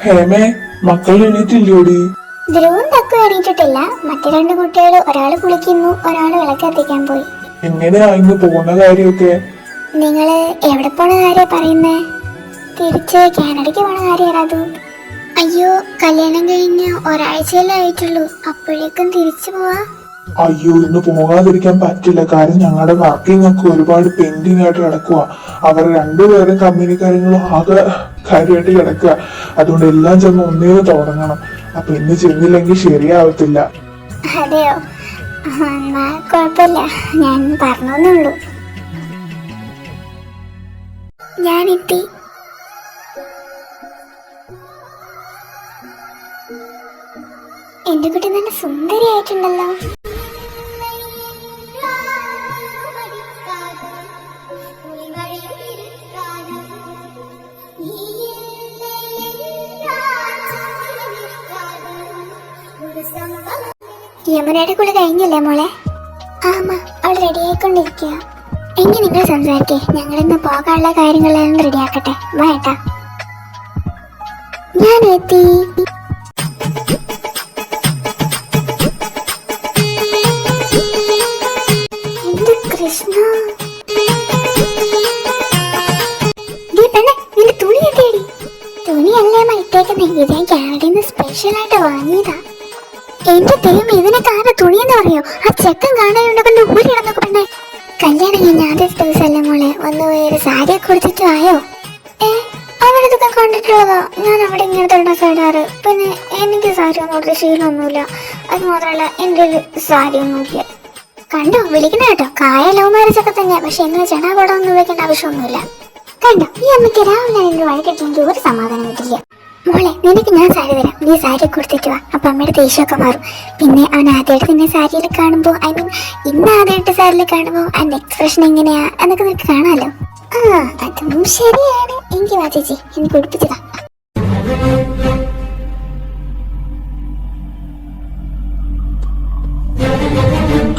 ഹേമേ, മക്കൾ എണീറ്റില്ലോടി? ധ്രുവും തക്കും എണീറ്റിട്ടില്ല. മറ്റു രണ്ട് കുട്ടികൾ, ഒരാള് കുളിക്കുന്നു, ഒരാള് വിളക്കെത്തിക്കാൻ പോയി. എങ്ങനെയാ ഇന്ന് പോകുന്ന കാര്യമൊക്കെ? നിങ്ങള് എവിടെ പോണ കാര്യം പറയുന്നേ? തിരിച്ച് കാനഡയ്ക്ക് പോണ കാര്യം അറിയാതു? അയ്യോ, കല്യാണം കഴിഞ്ഞ് ഒരാഴ്ചയല്ലേ ആയിട്ടുള്ളൂ, അപ്പോഴേക്കും തിരിച്ചു പോവാ? അയ്യോ, ഇന്ന് പോകാതിരിക്കാൻ പറ്റില്ല. കാരണം ഞങ്ങളുടെ വർക്കിംഗ് ഒക്കെ ഒരുപാട് പെൻഡിങ് ആയിട്ട് കിടക്കുക. അവർ രണ്ടുപേരും കമ്പനി കാര്യങ്ങളും ആകെ കാര്യമായിട്ട് കിടക്കുക. അതുകൊണ്ട് എല്ലാം ചെന്ന് ഒന്നേന്ന് തുടങ്ങണം. അപ്പൊ ഇന്ന് ചെന്നില്ലെങ്കിൽ ശരിയാവത്തില്ല. അതെയോ? എന്നാ കുഴപ്പമില്ല, ഞാൻ പറഞ്ഞോന്നുള്ളൂ. ഞാനെത്തി. എന്റെ കുട്ടി നല്ല സുന്ദരിയായിട്ടുണ്ടല്ലോ. യമുനയുടെ കുളി കഴിഞ്ഞില്ലേ മോളെ? ആമ്മ, അവൾ റെഡി ആയിക്കൊണ്ടിരിക്കുക. എങ്കിൽ നിങ്ങൾ സംസാരിക്കേ, ഞങ്ങളിന്ന് പോകാനുള്ള കാര്യങ്ങളെല്ലാം റെഡിയാക്കട്ടെ. വേട്ടാ, ഞാൻ എത്തി. എന്റെ കൃഷ്ണ, നിന്റെ തുണി എത്തിയടി. തുണിയല്ലേ ഇട്ടേക്കുന്നേ, ഇത് ഞാൻ കാനഡയിൽ നിന്ന് സ്പെഷ്യലായിട്ട് വാങ്ങിയതാ. എന്റെ ദൈവം, ഇതിനെ കാരണം തുണിയെന്ന് പറയോ? ആ ചെക്കൻ കാണാനുണ്ടെന്ന് ഊരിടന്നൊക്കെ പെണ്ണെ. കല്യാണം കഴിഞ്ഞ ആദ്യത്തെ ദിവസമല്ലേ മോളെ, ഒന്ന് ഒരു സാരിയൊക്കെ കൊടുത്തിട്ട് ആയോ? അവിടെ ഇതൊക്കെ കണ്ടിട്ടുള്ളതോ? ഞാൻ അവിടെ ഇങ്ങനത്തെ ഡ്രസ് ഇടാറ്. പിന്നെ എനിക്ക് സാരി ഒന്നും കൊടുത്ത ശീലമൊന്നുമില്ല. അത് മാത്രമല്ല, എൻ്റെ സാരി ഒന്നുമില്ല. കണ്ടോ, വിളിക്കുന്ന കേട്ടോ, കായ ലവ് മാരേജ് ഒക്കെ തന്നെ. പക്ഷെ എന്നെ ചെടാപടം ഒന്നും വെക്കേണ്ട ആവശ്യമൊന്നുമില്ല. കണ്ടോ, ഈ അമ്മയ്ക്ക് രാവിലെ എൻ്റെ വഴക്കിട്ടെങ്കിൽ ഒരു സമാധാനം കിട്ടില്ല. മോളെ, നിനക്ക് ഞാൻ സാരി തരാം, നീ സാരി കൊടുത്തിട്ട് വാ. അപ്പൊ അമ്മയുടെ ദേഷ്യമൊക്കെ മാറും. പിന്നെ അവൻ ആദ്യമായിട്ട് നിന്നെ സാരിയിൽ കാണുമ്പോൾ, ഐ മീൻ ഇന്ന് ആദ്യമായിട്ട് സാരിയിൽ കാണുമ്പോൾ അതിന്റെ എക്സ്പ്രഷൻ എങ്ങനെയാ എന്നൊക്കെ നിനക്ക് കാണാലോ. ആ, അതും ശരിയാണ്. എനിക്ക് വാ ചേച്ചി, എനിക്ക് ഉടുപ്പിച്ചതാ.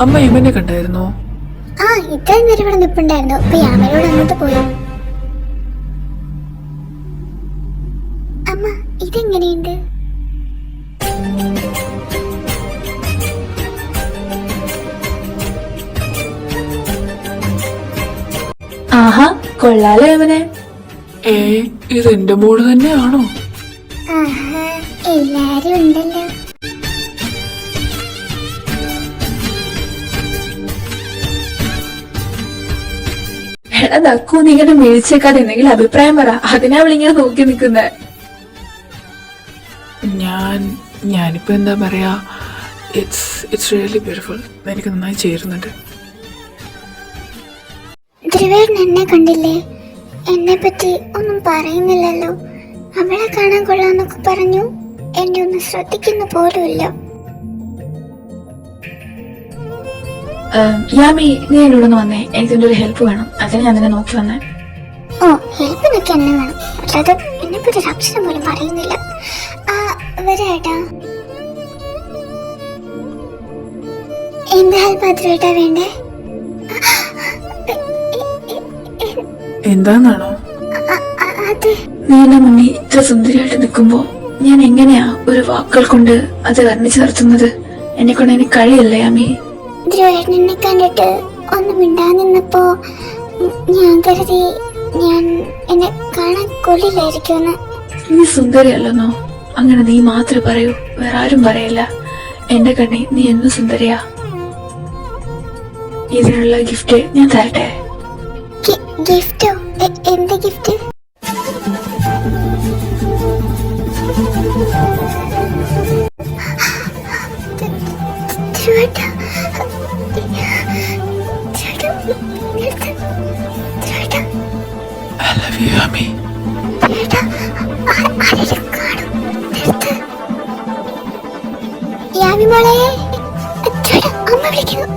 അമ്മ യമനെ കണ്ടായിരുന്നോ? ആ, ഇത്രയും നേരം ഇവിടെ നിൽപ്പുണ്ടായിരുന്നു. ഇപ്പൊ യാമനോട് അങ്ങോട്ട് പോയി. അമ്മ, ഇതെങ്ങനെയുണ്ട്? ആഹാ, കൊള്ളാലോ യമനെ. ഇത് എന്റെ മോള് തന്നെയാണോ? ആഹാ, എല്ലാരും ഉണ്ടല്ലോ. എടാ ദക്കു, നീ ഇങ്ങനെ മേടിച്ചേക്കാതെ എന്തെങ്കിലും അഭിപ്രായം പറ. അതിനാ അവളിങ്ങനെ നോക്കി നിൽക്കുന്നേ. ഞാനിപ്പോ എന്താ പറയാ, ഇറ്റ്സ് റിയലി ബ്യൂട്ടിഫുൾ. എനിക്ക് നന്നായി ചേരുന്നുണ്ട്. ധ്രുവേട്ടൻ എന്നെ കണ്ടില്ലേ? എന്നെ പറ്റി ഒന്നും പറയുന്നില്ലല്ലോ. അവളെ കാണാൻ കൊള്ളാന്നൊക്കെ പറഞ്ഞു. എന്നെ ഒന്നും ശ്രദ്ധിക്കുന്ന പോലുമില്ല. യാമി, നീ എന്നോട് ഒന്ന് വന്നേ. എനിക്ക് ഇതിന്റെ ഒരു ഹെൽപ്പ് വേണം. അതിന് ഞാൻ നിന്നെ നോക്കി വന്നേ. ഓ, ഹെൽപ്പിനൊക്കെ എന്നെ വേണം. അല്ലാതെ എന്നെ പറ്റി ഒരു അക്ഷരം പോലും പറയുന്നില്ല. വരാട്ടാ. എന്ത് ഹെൽപ്പ് ധ്രുവേട്ടാ വേണ്ടേ? എന്താന്നാണോ? അത് നീ എന്നെ മുന്നിൽ ഇത്ര സുന്ദരിയായിട്ട് നിൽക്കുമ്പോ ഞാൻ എങ്ങനെയാ ഒരു വാക്കുകൾ കൊണ്ട് അത് വർണ്ണിച്ചു നിർത്തുന്നത്? എന്നെ കൊണ്ട് എനിക്ക് കഴിയല്ലേ യാമി. ധ്രുവേട്ടനെ കണ്ടിട്ട് ഒന്നും മിണ്ടാ നിന്നപ്പോ ഞാൻ കരുതി എന്നെ കാണാൻ കൊള്ളില്ലായിരിക്കുമെന്ന്. നീ സുന്ദരിയല്ലെന്നോ? അങ്ങനെ നീ മാത്രമേ പറയൂ, വേറെ ആരും പറയില്ല. എന്റെ കണ്ണി നീ എന്നും സുന്ദരിയാ. ഇതിനുള്ള ഗിഫ്റ്റ് ഞാൻ തരട്ടെ? ഗിഫ്റ്റോ? എന്ത് gift? I love you, Yami. Yami മോളെ, അമ്മ വിളിക്കുന്നു.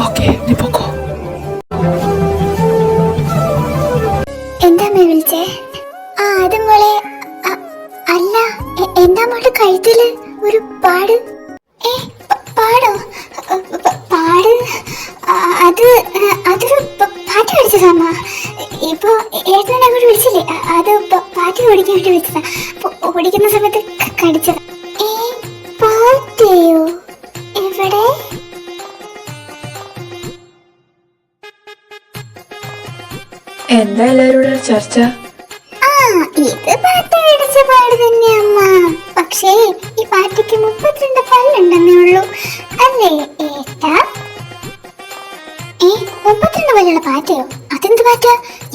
ഓക്കെ, നീ പൊക്കോ. എന്താ അമ്മ വിളിച്ചേ? അത് മോളെ, അല്ല, എന്താ മോളുടെ കഴുത്തില് ഒരു പാട്? പാടോ? പാട്? അതൊരു പാട്ട് പഠിച്ചതമ്മ. ഇപ്പൊ ഏട്ടനെ അങ്ങോട്ട് വിളിച്ചില്ലേ, അത് പാട്ട് പഠിക്കാൻ വേണ്ടി വിളിച്ചതാ. കുടിക്കുന്ന സമയത്ത് കടിച്ചത്. പാറ്റയോ? എവിടെ? എന്താ എല്ലാവരോടും ചർച്ച? ഇത് പാറ്റ കടിച്ച പാട് തന്നെ അമ്മ. പക്ഷേ ഈ പാറ്റയ്ക്ക് 32 പല്ലുണ്ടെന്നേ ഉള്ളൂ, അല്ലേ ഏട്ടാ? 32 പല്ലുള്ള പാറ്റയോ? അതെന്ത് പാറ്റ?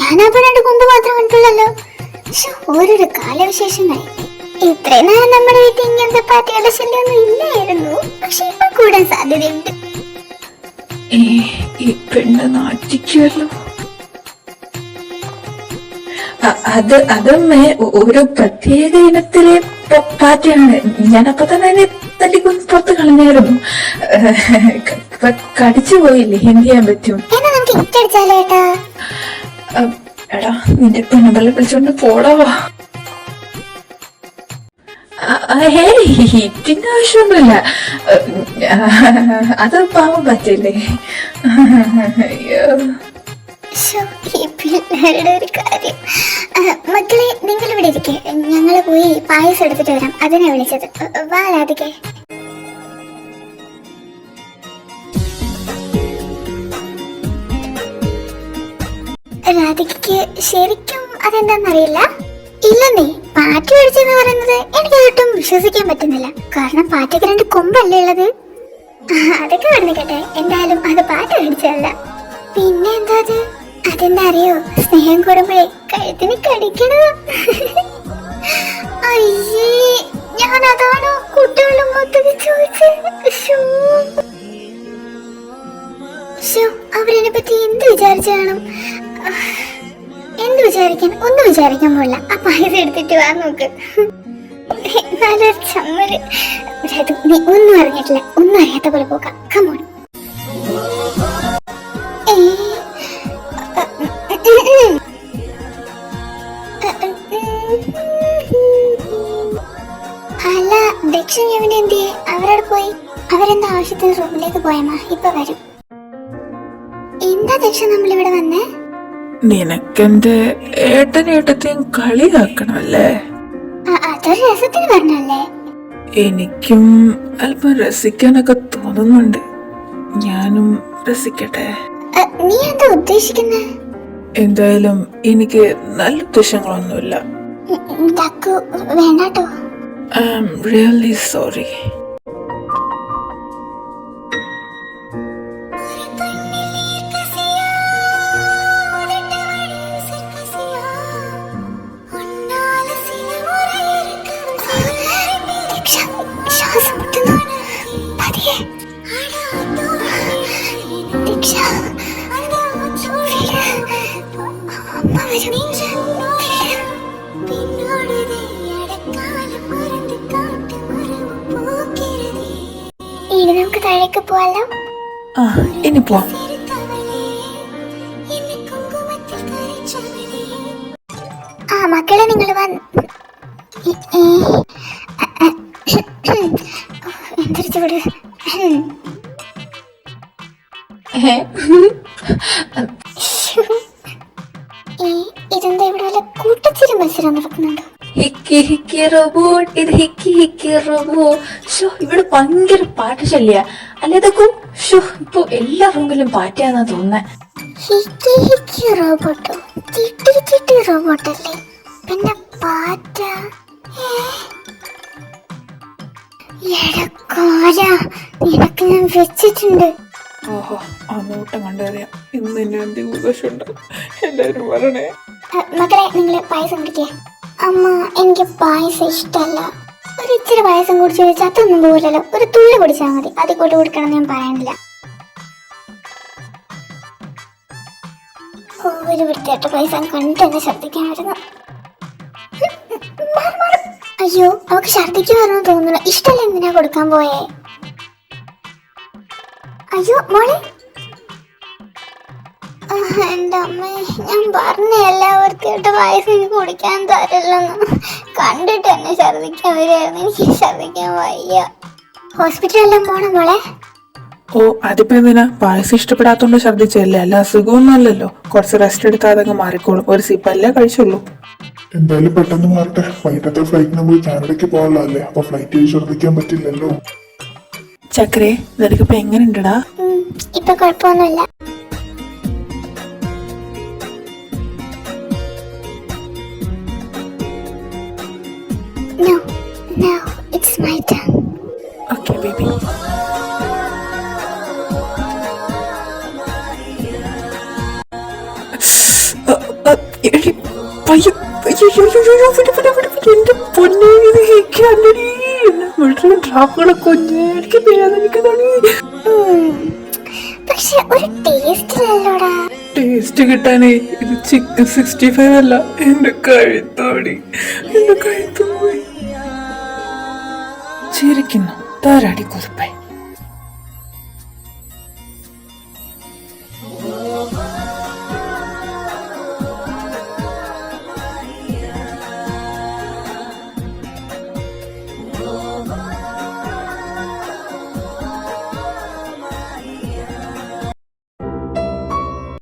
ഞാൻ ആ 2 കൊമ്പ് മാത്രം കണ്ടുള്ളല്ലോ. ഓരോരോ കാലവിശേഷമായി. ഇത്രയും നേരം നമ്മുടെ വീട്ടിൽ ഇങ്ങനത്തെ പാറ്റകളുടെ ശല്യമൊന്നും ഇല്ലായിരുന്നു. പക്ഷെ ഇപ്പൊ കൂടാൻ സാധ്യതയുണ്ട്. ഈ പെണ്ണ് നാട്ടിക്കുമല്ലോ. അതമ്മേ ഒരു പ്രത്യേക ഇനത്തിലെ പാറ്റയാണ്. ഞാനപ്പോ തന്നെ അതിനെ തല്ലിക്കൊന്ന് പുറത്ത് കളഞ്ഞായിരുന്നു. കടിച്ചു പോയില്ലേ, എന്ത് ചെയ്യാൻ പറ്റും? എന്നാ നമുക്ക് ഇട്ടടിച്ചാലോ ഏട്ടാ? എടാ നിന്റെ പെണ്ണുമ്പളെ വിളിച്ചോണ്ട് പോടാ. ഹിറ്റിന്റെ ആവശ്യമൊന്നുമില്ല, അത് പാവം പറ്റില്ലേ. ഈ പിള്ളേരുടെ ഒരു കാര്യം. മക്കളെ നിങ്ങൾ ഇവിടെ ഇരിക്കെ, ഞങ്ങള് പോയി പായസം എടുത്തിട്ട് വരാം. അതിനെ വിളിച്ചത്. വാ രാധികേ. രാധികയ്ക്ക് ശരിക്കും അതെന്താന്നറിയില്ല. ഇല്ലെന്നേ, പാറ്റ കടിച്ചെന്ന് പറയുന്നത് എനിക്ക് ഒട്ടും വിശ്വസിക്കാൻ പറ്റുന്നില്ല. കാരണം പാറ്റയ്ക്ക് 2 കൊമ്പല്ലേ ഉള്ളത്. അതൊക്കെ പറഞ്ഞിട്ടെ, എന്തായാലും അത് പാറ്റ കടിച്ചതല്ല. പിന്നെ എന്താ അത്? അതെന്താ അറിയോ? സ്നേഹം കൂടുമ്പോഴേ കഴുത്തിന് കടിക്കണത്. അയ്യേ, ഞാൻ അതാണോ കുട്ടികളുടെ മുഖത്തേക്ക് ചോദിച്ചത്? അവരെന്നെ പറ്റി എന്ത് വിചാരിച്ചു കാണും? എന്ത് വിചാരിക്കാൻ? ഒന്നും വിചാരിക്കാൻ പോല. ആ പൈസ എടുത്തിട്ട് വാ നോക്ക്. നല്ലൊരു ചമ്മല്. നീ ഒന്നും അറിഞ്ഞിട്ടില്ല, ഒന്നും അറിയാത്ത പോലെ പോകാം. കമോൺ. അല്ല, ദക്ഷിണ എവിടെ? എന്തിയെ? അവരോട് പോയി. അവരെന്താ ആവശ്യത്തിന് റൂമിലേക്ക് പോയമ്മ? ഇപ്പൊ വരും. എന്താ ദക്ഷിണ നമ്മളിവിടെ വന്നേ? നിനക്കെന്റെ ഏട്ടനെയും കളിയാക്കണല്ലേ? അതൊരു രസത്തിന് പറഞ്ഞല്ലേ? എനിക്കും അല്പം രസിക്കാനൊക്കെ തോന്നുന്നുണ്ട്. ഞാനും രസിക്കട്ടെ. നീ എന്താ ഉദ്ദേശിക്കുന്നേ? എന്തായാലും എനിക്ക് നല്ല ഉദ്ദേശങ്ങളൊന്നുമില്ല. വേണ്ടാട്ടോ. I am really sorry. ഇനി നമുക്ക് താഴേക്ക് പോവാലോ? ഇനി പോവാം. മക്കളെ നിങ്ങൾ എന്തൊരു ചൂട്. ഇതെന്താ ഇവിടെ വല്ല കൂട്ടച്ചിരി മത്സരം നടക്കുന്നുണ്ടോ? ഇവിടെ ഭയങ്കര പാട്ടുശല്യ അല്ലേ? ഇതൊക്കെ ഇപ്പൊ എല്ലാ റൂമിലും പാറ്റയാന്നാ തോന്നുന്നേ. റോബോട്ടോ? ചിട്ടി റോബോട്ടല്ലേ? പിന്നെ പാറ്റ? നിനക്ക് ഞാൻ വെച്ചിട്ടുണ്ട്. ഓഹോ, ആ നോട്ടം കണ്ടറിയാം. ഇന്ന് എന്നെ അന്ത്യകൂദശുണ്ട്. എല്ലാരും വരണേ. മക്കളെ നിങ്ങൾ പായസം കുടിക്കേ. അമ്മ, എനിക്ക് പായസം ഇഷ്ടല്ല. ഒരു ഇച്ചിരി പായസം കുടിച്ചു വെച്ചാൽ അതൊന്നും പോലല്ലോ. ഒരു തുള്ളി കുടിച്ചാൽ മതി. അതിൽ കൂട്ടി കുടിക്കണം ഞാൻ പറയണില്ല. ഒരു വൃത്തിയായിട്ട് പായസം കണ്ടിട്ട് എന്നെ ഛർദ്ദിക്കാൻ വരുന്നു. അയ്യോ, അവക്ക് ഛർദ്ദിക്കാൻ വരുന്നു തോന്നുന്നു. ഇഷ്ടല്ല, എന്തിനാ കൊടുക്കാൻ പോയേ? അയ്യോ മോളെ. എന്റെ അമ്മേ, ഞാൻ പറഞ്ഞ എല്ലാവർക്കും പായസം എനിക്ക് കുടിക്കാൻ തരില്ലെന്ന്. കണ്ടിട്ട് എന്നെ ഛർദ്ദിക്കാൻ വരികയായിരുന്നു. എനിക്ക് ഛർദ്ദിക്കാൻ വയ്യ. ഹോസ്പിറ്റലെല്ലാം പോണം മോളെ. ഓ, അതിപ്പോ എന്തിനാ? പായസം ഇഷ്ടപ്പെടാത്തോണ്ട് ഛർദ്ദിച്ചല്ലേ? അല്ല അസുഖമൊന്നും അല്ലല്ലോ. കുറച്ച് റെസ്റ്റ് എടുത്താൽ അതങ്ങ് മാറിക്കോളും. ഒരു സിപ്പല്ലേ കഴിച്ചുള്ളൂ. എന്തായാലും പെട്ടെന്ന് മാറട്ടെ. വൈകിട്ടത്തെ ഫ്ലൈറ്റ് നമുക്ക് കാനഡയ്ക്ക് പോകാനുള്ളതല്ലേ, അപ്പൊ ഫ്ലൈറ്റ് ശ്രദ്ധിക്കാൻ പറ്റില്ലല്ലോ. ചക്കരെ നിനക്കിപ്പോ എങ്ങനെയുണ്ടടാ? ഇപ്പൊ കുഴപ്പമൊന്നുമില്ല. No, now it's my turn. Okay baby. എന്റെ പൊന്നെ, ഇത് കേൾക്കാണ്ടടി എന്നെ വീട്ടിലെ ഡ്രാഫുകളെ കൊഞ്ഞ് എനിക്ക് വേദനിക്കുന്നതാണ്. പക്ഷെ ഒരു ടേസ്റ്റില്ലല്ലോടാ. ടേസ്റ്റ് കിട്ടാനേ ഇത് ചിക്കൻ 65 അല്ല, എന്റെ കഴുത്തോടി, എന്റെ കഴുത്തു പോയി. ചിരിക്കുന്നു താരാടി കുറിപ്പേ.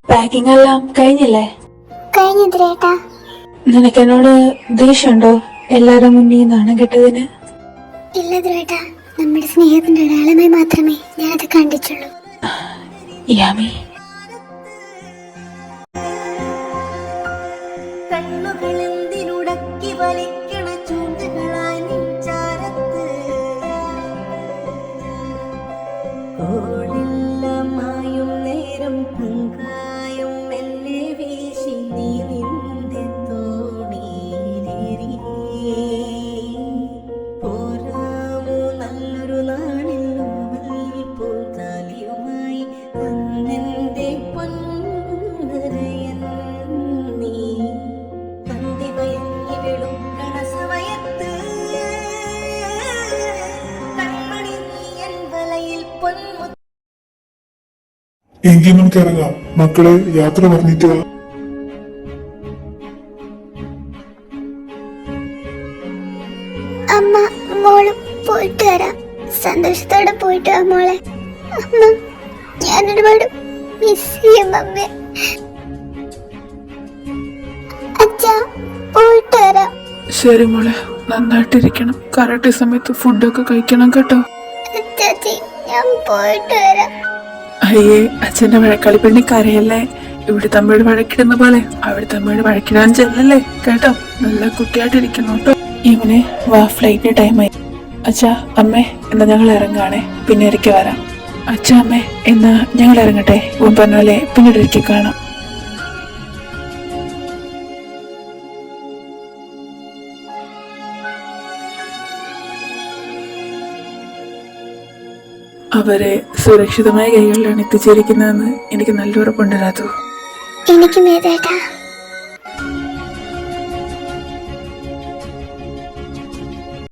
പാക്കിംഗ് എല്ലാം കഴിഞ്ഞില്ലേ? കഴിഞ്ഞിത്രേട്ടാ. നിനക്ക് എന്നോട് ദേഷ്യമുണ്ടോ എല്ലാരും മുന്നിൽ നാണം കെട്ടതിന്? ഇല്ല ദ്രേട്ടാ, നമ്മുടെ സ്നേഹത്തിന്റെ അടയാളമായി മാത്രമേ ഞാനത് കണ്ടിട്ടുള്ളൂ. യാമി, കണ്ണുകളെന്തിനുടക്കി വലിക്കണ ചൂണ്ടുകളായി നിൻചാരത്ത് ഓളില്ലമായും നേരം പൂങ്കായും മെല്ലെ വീശി നീ നിന്റെ തോണിയിലേറി പോരാമോ നല്ലൊരു നാളിൽ നോവൽ പൂങ്കാലിയുമായി അന്നെന്റെ പൊന്നരയൻ നീ കണ്ടി മയങ്ങി വെളുക്കണ സമയത്ത് കൺമണി നീ എൻ വലയിൽ പൊന്മു. എങ്കിൽ നമുക്ക് ഇറങ്ങാം. മക്കളെ, യാത്ര പറഞ്ഞിട്ട് വാ. അമ്മ മോള് പോയിട്ട് വരാം. സന്തോഷത്തോടെ പോയിട്ട് വാ മോളെ. അമ്മ, ഞാൻ ഒരുപാട് മിസ് ചെയ്യും അമ്മേ. അച്ഛാ, പോയിട്ട് വരാം. ശരി മോളെ, നന്നായിട്ടിരിക്കണം. കറക്റ്റ് സമയത്ത് ഫുഡൊക്കെ കഴിക്കണം കേട്ടോ. അച്ചാച്ചി, ഞാൻ പോയിട്ട് വരാം. അയ്യേ, അച്ഛന്റെ വഴക്കാളി പെണ്ണി കരയല്ലേ. ഇവിടെ തമ്മയോട് വഴക്കിടുന്ന പോലെ അവിടെ തമ്മയോട് വഴക്കിടാൻ ചെല്ലല്ലേ കേട്ടോ. നല്ല കുട്ടിയായിട്ടിരിക്കുന്നു കേട്ടോ. ഇവനെ വാ, ഫ്ലൈറ്റിന് ടൈമായി. അച്ഛാ അമ്മേ, എന്നാ ഞങ്ങൾ ഇറങ്ങാണേ, പിന്നെ ഒരിക്കൽ വരാം. അച്ഛാ അമ്മേ, എന്നാ ഞങ്ങൾ ഇറങ്ങട്ടെ. ഇവൻ പറഞ്ഞ പോലെ പിന്നീട് ഒരിക്കൽ കാണാം. അവരെ സുരക്ഷിതമായ കൈകളിലാണ് എത്തിച്ചേരിക്കുന്നതെന്ന് എനിക്ക് നല്ല ഉറപ്പുണ്ട് രാധു. എനിക്ക് മേതേട്ടാ.